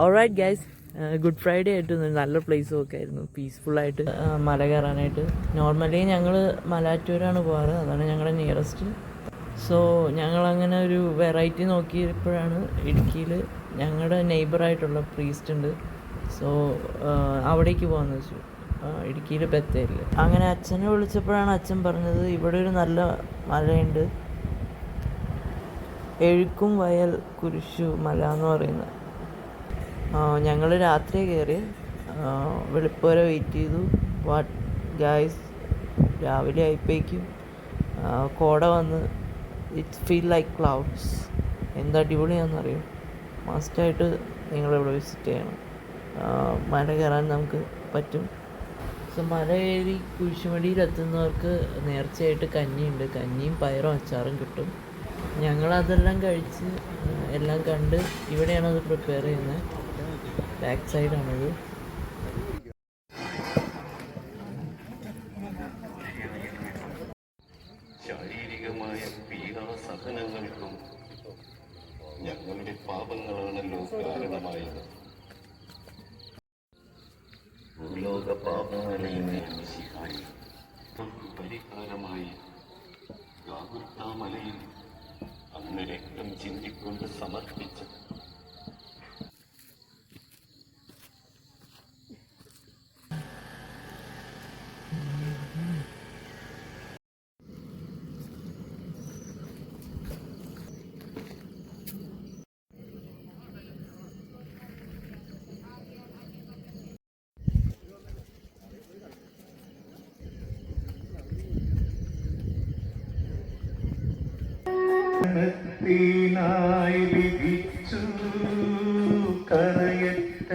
Alright guys, good Friday ആയിട്ട് നല്ല പ്ലേസും ഒക്കെ ആയിരുന്നു, പീസ്ഫുള്ളായിട്ട് മല കയറാനായിട്ട്. നോർമലി ഞങ്ങൾ മലയാറ്റൂരാണ് പോകാറ്, അതാണ് ഞങ്ങളുടെ നിയറസ്റ്റ്. സോ ഞങ്ങളങ്ങനെ ഒരു വെറൈറ്റി നോക്കിയപ്പോഴാണ് ഇടുക്കിയിൽ ഞങ്ങളുടെ നെയ്ബറായിട്ടുള്ള പ്രീസ്റ്റ് ഉണ്ട്. സോ അവിടേക്ക് പോകാമെന്ന് വെച്ചു, ഇടുക്കിയിൽ ബത്തേരിയിൽ. അങ്ങനെ അച്ഛനെ വിളിച്ചപ്പോഴാണ് അച്ഛൻ പറഞ്ഞത് ഇവിടെ ഒരു നല്ല മലയുണ്ട്, എഴുക്കും വയൽ കുരിശു മല എന്ന് പറയുന്നത്. ഞങ്ങൾ രാത്രി കയറി, വെളുപ്പ് വരെ വെയിറ്റ് ചെയ്തു. വാട്ട് ഗായ്സ്, രാവിലെ ആയപ്പോഴേക്കും കോട വന്ന് ഇറ്റ്സ് ഫീൽ ലൈക്ക് ക്ലൗഡ്സ്. എന്താ അടിപൊളിയാണെന്നറിയും. മസ്റ്റായിട്ട് നിങ്ങളിവിടെ വിസിറ്റ് ചെയ്യണം. മല കയറാൻ നമുക്ക് പറ്റും. സോ മല കയറി കുരിശുമടിയിലെത്തുന്നവർക്ക് നേർച്ചയായിട്ട് കഞ്ഞിയുണ്ട്, കഞ്ഞിയും പയറും അച്ചാറും കിട്ടും. ഞങ്ങളതെല്ലാം കഴിച്ച് എല്ലാം കണ്ട് ഇവിടെയാണ് അത് പ്രിപ്പയർ ചെയ്യുന്നത്. ബാക്ക് സൈഡാണിത്. ശാരീരികമായ പീഡാസഹനങ്ങൾക്കും ഞങ്ങളുടെ പാപങ്ങളാണല്ലോ കാരണമായത്. ഭൂലോക പാപങ്ങളെയും പരിഹാരമായി ഗാഗുൽത്താമലയിൽ അന്ന് രക്തം ചിന്തിക്കൊണ്ട് സമർപ്പിച്ച ായി വിധിച്ചു കരയറ്റ